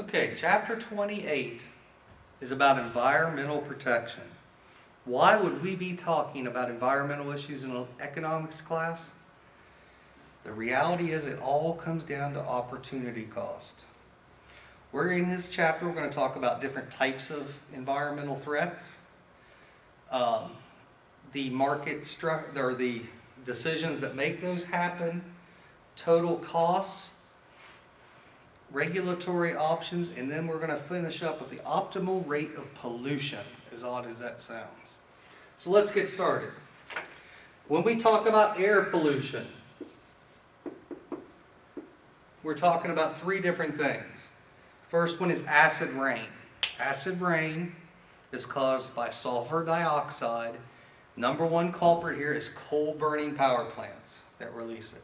Okay, chapter 28 is about environmental protection. Why would we be talking about environmental issues in an economics class? The reality is it all comes down to opportunity cost. In this chapter, we're going to talk about different types of environmental threats, the or the decisions that make those happen, total costs, regulatory options, and then we're going to finish up with the optimal rate of pollution, as odd as that sounds. So let's get started. When we talk about air pollution, we're talking about three different things. First one is acid rain. Acid rain is caused by sulfur dioxide. Number one culprit here is coal-burning power plants that release it.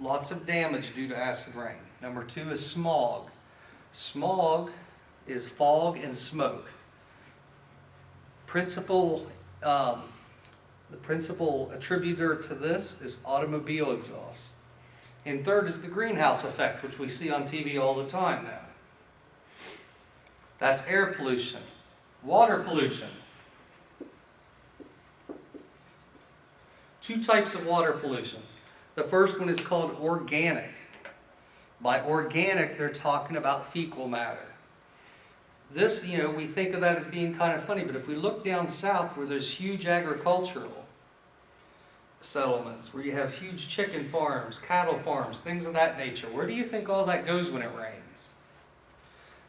Lots of damage due to acid rain. Number two is smog. Smog is fog and smoke. The principal attributor to this is automobile exhaust. And third is the greenhouse effect, which we see on TV all the time now. That's air pollution. Water pollution. Two types of water pollution. The first one is called organic. By organic, they're talking about fecal matter. This, we think of that as being kind of funny, but if we look down south where there's huge agricultural settlements, where you have huge chicken farms, cattle farms, things of that nature, where do you think all that goes when it rains?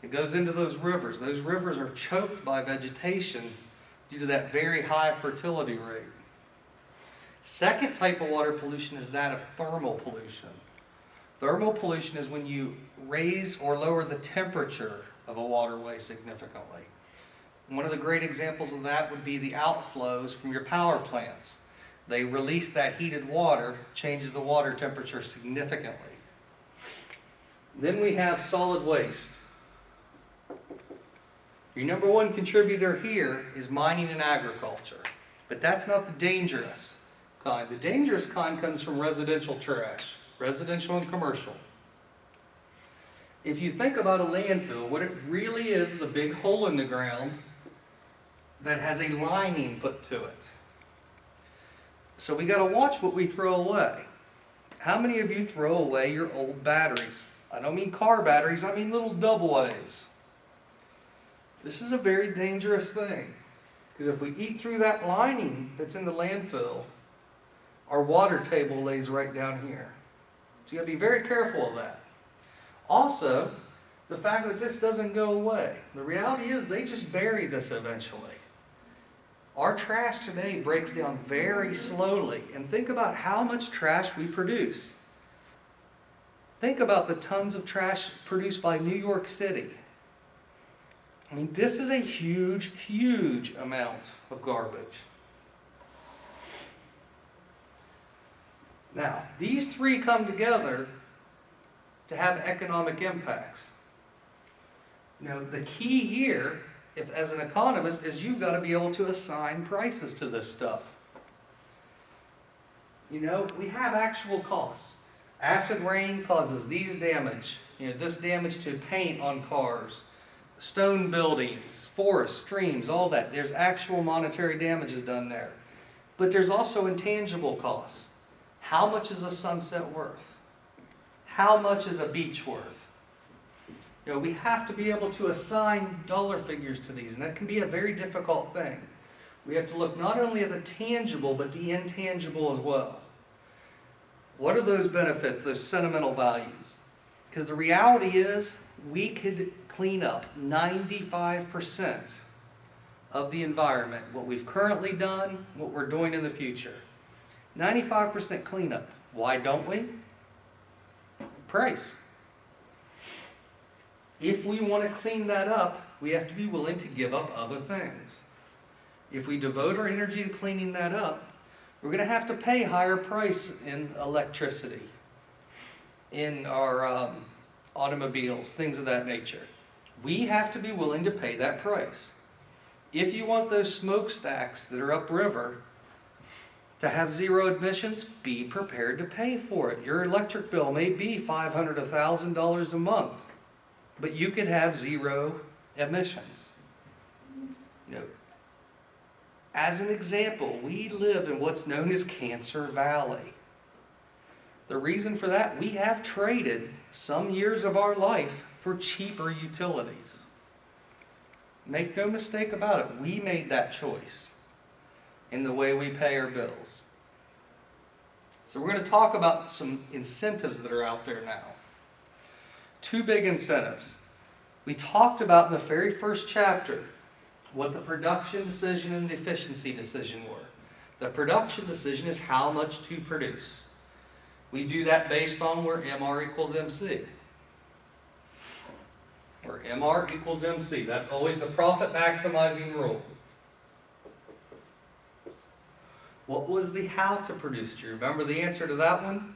It goes into those rivers. Those rivers are choked by vegetation due to that very high fertility rate. Second type of water pollution is that of thermal pollution. Thermal pollution is when you raise or lower the temperature of a waterway significantly. One of the great examples of that would be the outflows from your power plants. They release that heated water, changes the water temperature significantly. Then we have solid waste. Your number one contributor here is mining and agriculture, but that's not the dangerous kind. The dangerous kind comes from residential trash, residential and commercial. If you think about a landfill, what it really is a big hole in the ground that has a lining put to it. So we got to watch what we throw away. How many of you throw away your old batteries? I don't mean car batteries, I mean little double A's. This is a very dangerous thing, because if we eat through that lining that's in the landfill, our water table lays right down here. So you got to be very careful of that. Also, the fact that this doesn't go away. The reality is they just bury this eventually. Our trash today breaks down very slowly. And think about how much trash we produce. Think about the tons of trash produced by New York City. I mean, this is a huge, huge amount of garbage. Now, these three come together to have economic impacts. The key here, as an economist, is you've got to be able to assign prices to this stuff. We have actual costs. Acid rain causes these damage. This damage to paint on cars, stone buildings, forests, streams, all that. There's actual monetary damages done there. But there's also intangible costs. How much is a sunset worth? How much is a beach worth? We have to be able to assign dollar figures to these, and that can be a very difficult thing. We have to look not only at the tangible, but the intangible as well. What are those benefits, those sentimental values? Because the reality is, we could clean up 95% of the environment, what we've currently done, what we're doing in the future. 95% cleanup. Why don't we? Price. If we want to clean that up, we have to be willing to give up other things. If we devote our energy to cleaning that up, we're going to have to pay higher price in electricity, in our automobiles, things of that nature. We have to be willing to pay that price. If you want those smokestacks that are upriver to have zero emissions, be prepared to pay for it. Your electric bill may be $500 to $1,000 a month. but you could have zero emissions. You know, as an example, we live in what's known as Cancer Valley. The reason for that, we have traded some years of our life for cheaper utilities. Make no mistake about it, we made that choice in the way we pay our bills. So we're going to talk about some incentives that are out there now. Two big incentives. We talked about in the very first chapter what the production decision and the efficiency decision were. The production decision is how much to produce. We do that based on where MR equals MC. Where MR equals MC. That's always the profit maximizing rule. What was the how to produce? Do you remember the answer to that one?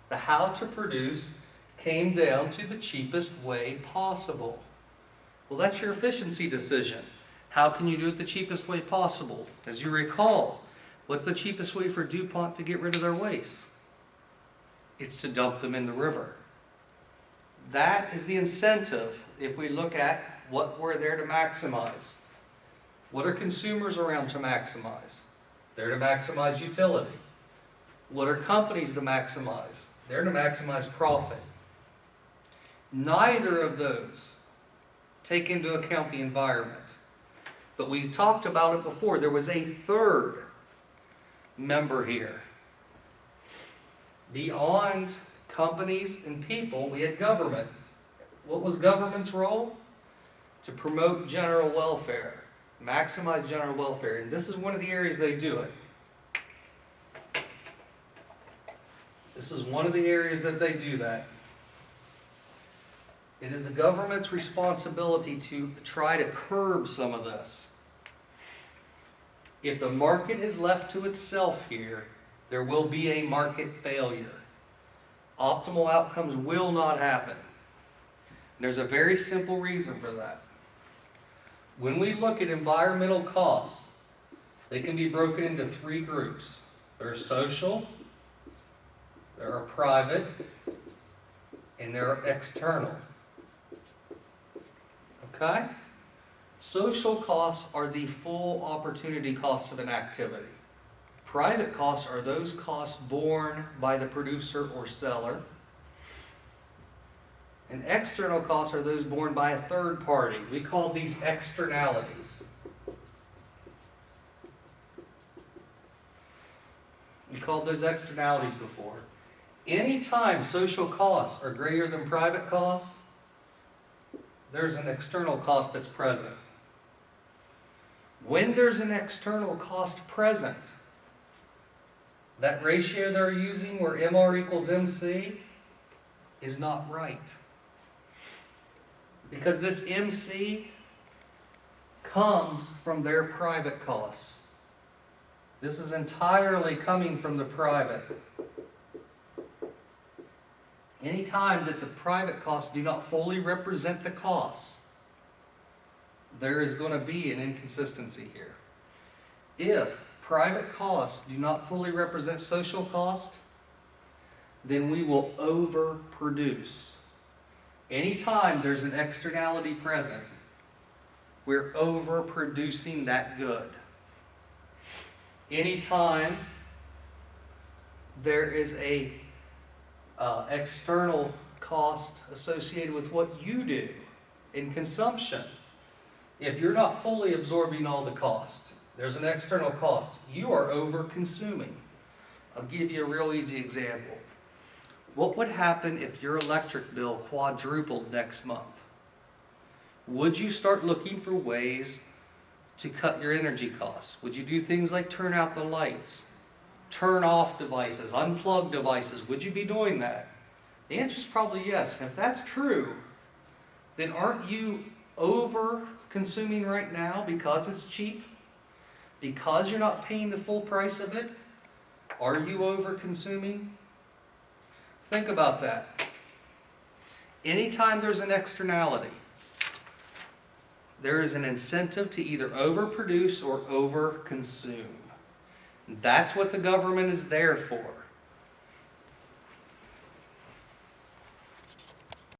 The how to produce came down to the cheapest way possible. Well, that's your efficiency decision. How can you do it the cheapest way possible? As you recall, what's the cheapest way for DuPont to get rid of their waste? It's to dump them in the river. That is the incentive if we look at what we're there to maximize. What are consumers around to maximize? They're to maximize utility. What are companies to maximize? They're to maximize profit. Neither of those take into account the environment. But we've talked about it before. There was a third member here. Beyond companies and people, we had government. What was government's role? To promote general welfare, maximize general welfare. And this is one of the areas they do it. This is one of the areas that they do that. It is the government's responsibility to try to curb some of this. If the market is left to itself here, there will be a market failure. Optimal outcomes will not happen. And there's a very simple reason for that. When we look at environmental costs, they can be broken into three groups. There are social, there are private, and there are external. Okay? Social costs are the full opportunity costs of an activity. Private costs are those costs borne by the producer or seller. And external costs are those borne by a third party. We call these externalities. We called those externalities before. Anytime social costs are greater than private costs, there's an external cost that's present. When there's an external cost present, that ratio they're using where MR equals MC is not right. Because this MC comes from their private costs. This is entirely coming from the private. Anytime that the private costs do not fully represent the costs, there is going to be an inconsistency here. If private costs do not fully represent social cost, then we will overproduce. Anytime there's an externality present, we're overproducing that good. Anytime there is a external cost associated with what you do in consumption, if you're not fully absorbing all the cost, there's an external cost. You are over-consuming. I'll give you a real easy example. What would happen if your electric bill quadrupled next month? Would you start looking for ways to cut your energy costs? Would you do things like turn out the lights, turn off devices, unplug devices? Would you be doing that? The answer is probably yes. If that's true, then aren't you over-consuming right now because it's cheap? Because you're not paying the full price of it? Are you over-consuming? Think about that. Anytime there's an externality, there is an incentive to either overproduce or overconsume. That's what the government is there for.